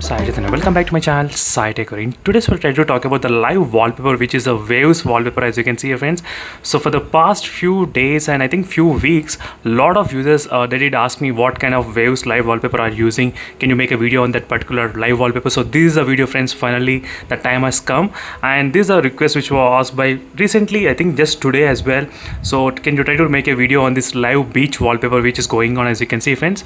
Sai and welcome back to my channel Sai Tech. In today's we'll try to talk about the live wallpaper, which is a waves wallpaper, as you can see here, friends. So for the past few days and I think few weeks, a lot of users they did ask me what kind of waves live wallpaper are using. Can you make a video on that particular live wallpaper? So this is a video, friends. Finally the time has come, and this is a request which was asked by recently, I think just today as well. So can you try to make a video on this live beach wallpaper which is going on, as you can see, friends.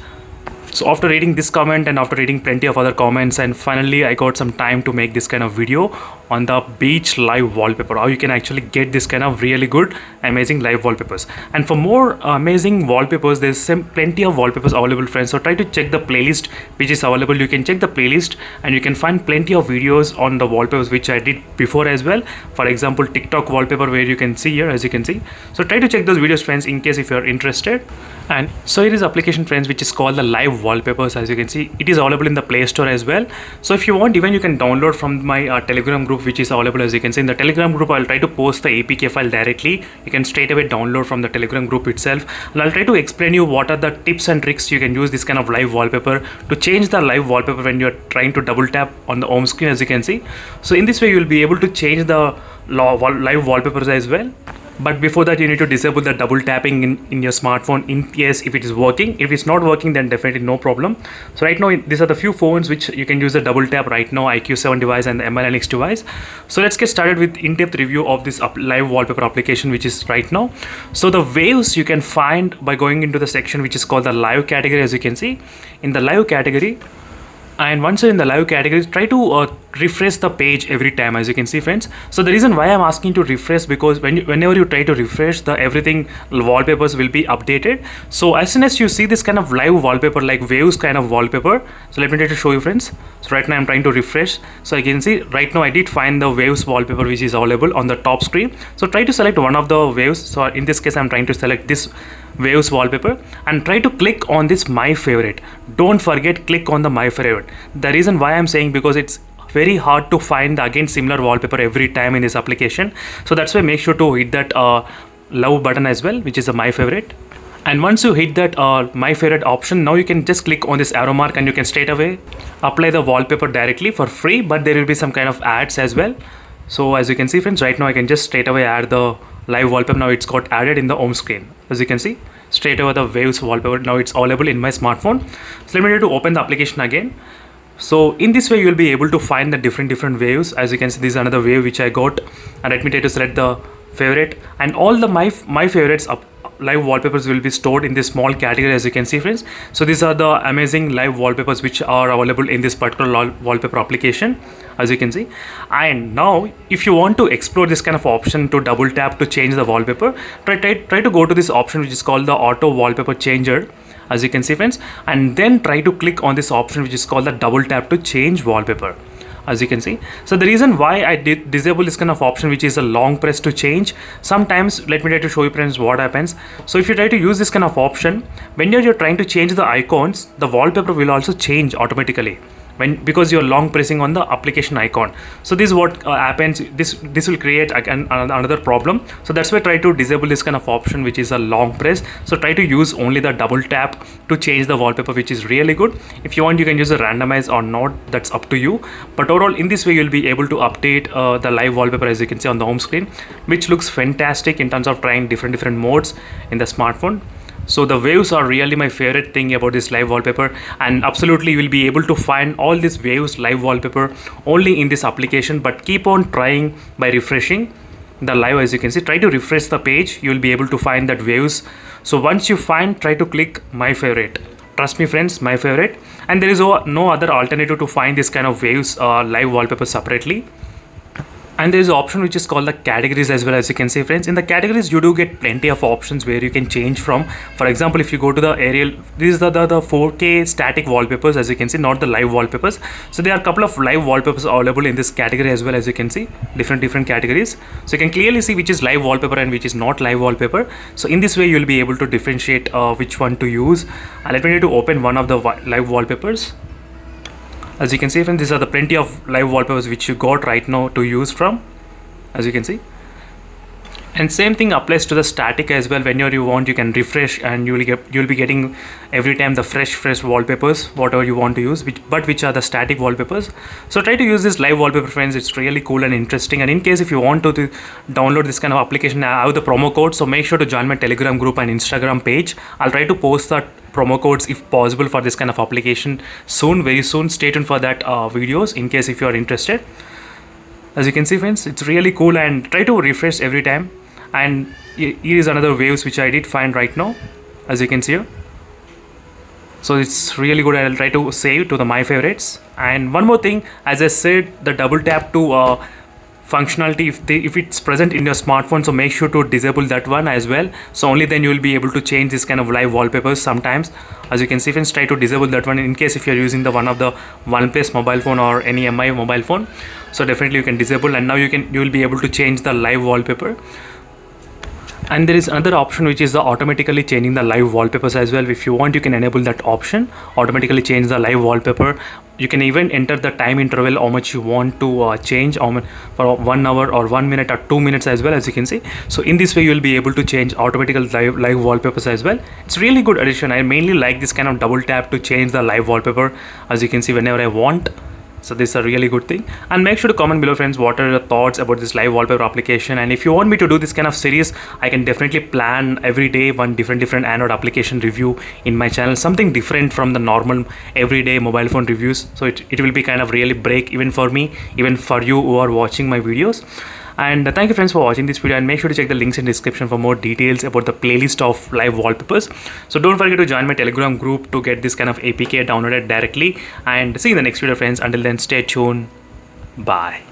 So after reading this comment and after reading plenty of other comments, and finally I got some time to make this kind of video on the beach live wallpaper, how you can actually get this kind of really good amazing live wallpapers. And for more amazing wallpapers, there's plenty of wallpapers available, friends. So try to check the playlist which is available. You can check the playlist and you can find plenty of videos on the wallpapers which I did before as well. For example, TikTok wallpaper, where you can see here, as you can see. So try to check those videos, friends, in case if you're interested. And so here is application, friends, which is called the live wallpapers. As you can see, it is available in the Play Store as well. So if you want, even you can download from my Telegram group, which is available. As you can see in the Telegram group, I'll try to post the APK file directly. You can straight away download from the Telegram group itself, and I'll try to explain you what are the tips and tricks you can use this kind of live wallpaper to change the live wallpaper when you're trying to double tap on the home screen, as you can see. So in this way you'll be able to change the live wallpapers as well. But before that, you need to disable the double tapping in your smartphone in case if it is working. If it's not working, then definitely no problem. So right now, these are the few phones which you can use the double tap right now: IQ7 device and the MLNX device. So let's get started with in-depth review of this live wallpaper application, which is right now. So the waves you can find by going into the section which is called the live category, as you can see in the live category. And once you're in the live category, try to refresh the page every time, as you can see, friends. So the reason why I'm asking to refresh, because whenever you try to refresh, the everything wallpapers will be updated. So as soon as you see this kind of live wallpaper, like waves kind of wallpaper, so let me try to show you, friends. So right now I'm trying to refresh. So you can see right now I did find the waves wallpaper which is available on the top screen. So try to select one of the waves. So in this case I'm trying to select this waves wallpaper and try to click on this my favorite. Don't forget, click on the my favorite. The reason why I'm saying, because it's very hard to find again similar wallpaper every time in this application. So that's why make sure to hit that love button as well, which is a my favorite. And once you hit that my favorite option, now you can just click on this arrow mark and you can straight away apply the wallpaper directly for free, but there will be some kind of ads as well. So as you can see, friends, right now I can just straight away add the live wallpaper. Now it's got added in the home screen. As you can see, straight away the waves wallpaper, now it's available in my smartphone. So let me try to open the application again. So in this way you will be able to find the different waves. As you can see, this is another wave which I got, and let me try to select the favorite, and all the my favorites live wallpapers will be stored in this small category, as you can see, friends. So these are the amazing live wallpapers which are available in this particular wallpaper application, as you can see. And now if you want to explore this kind of option to double tap to change the wallpaper, try to go to this option which is called the auto wallpaper changer, as you can see, friends, and then try to click on this option which is called the double tap to change wallpaper, as you can see. So the reason why I did disable this kind of option, which is a long press to change, sometimes let me try to show you, friends, what happens. So if you try to use this kind of option, when you're trying to change the icons, the wallpaper will also change automatically because you're long pressing on the application icon. So this is what happens. This will create again another problem. So that's why try to disable this kind of option which is a long press. So try to use only the double tap to change the wallpaper, which is really good. If you want, you can use a randomize or not, that's up to you. But overall, in this way you'll be able to update the live wallpaper, as you can see on the home screen, which looks fantastic in terms of trying different modes in the smartphone. So the waves are really my favorite thing about this live wallpaper, and absolutely you will be able to find all these waves live wallpaper only in this application. But keep on trying by refreshing the live. As you can see, try to refresh the page, you will be able to find that waves. So once you find, try to click my favorite. Trust me, friends, my favorite. And there is no other alternative to find this kind of waves live wallpaper separately. And there is an option which is called the categories as well, as you can see, friends. In the categories you do get plenty of options where you can change from. For example, if you go to the aerial, these are the 4K static wallpapers, as you can see, not the live wallpapers. So there are a couple of live wallpapers available in this category as well, as you can see, different categories. So you can clearly see which is live wallpaper and which is not live wallpaper. So in this way you will be able to differentiate which one to use. And let me try to open one of the live wallpapers. As you can see, friends, these are the plenty of live wallpapers which you got right now to use from, as you can see. And same thing applies to the static as well. Whenever you want, you can refresh, and you'll be getting every time the fresh wallpapers, whatever you want to use, which are the static wallpapers. So try to use this live wallpaper, friends. It's really cool and interesting. And in case if you want to download this kind of application, I have the promo code, so make sure to join my Telegram group and Instagram page. I'll try to post that promo codes if possible for this kind of application soon, very soon. Stay tuned for that videos in case if you are interested. As you can see, friends, it's really cool, and try to refresh every time. And here is another waves which I did find right now, as you can see here. So it's really good. I'll try to save to the my favorites. And one more thing, as I said, the double tap to functionality, if it's present in your smartphone, so make sure to disable that one as well. So only then you will be able to change this kind of live wallpapers sometimes. As you can see, friends, try to disable that one in case if you're using the one of the OnePlus mobile phone or any MI mobile phone. So definitely you can disable, and now you will be able to change the live wallpaper. And there is another option which is the automatically changing the live wallpapers as well. If you want, you can enable that option, automatically change the live wallpaper. You can even enter the time interval, how much you want to change, for 1 hour or 1 minute or 2 minutes as well, as you can see. So in this way you will be able to change automatically live wallpapers as well. It's really good addition. I mainly like this kind of double tap to change the live wallpaper, as you can see, whenever I want. So this is a really good thing. And make sure to comment below, friends, what are your thoughts about this live wallpaper application. And if you want me to do this kind of series, I can definitely plan every day one different Android application review in my channel, something different from the normal everyday mobile phone reviews. So it will be kind of really break even for me, even for you who are watching my videos. And thank you, friends, for watching this video, and make sure to check the links in the description for more details about the playlist of live wallpapers. So don't forget to join my Telegram group to get this kind of APK downloaded directly. And see you in the next video, friends. Until then, stay tuned. Bye.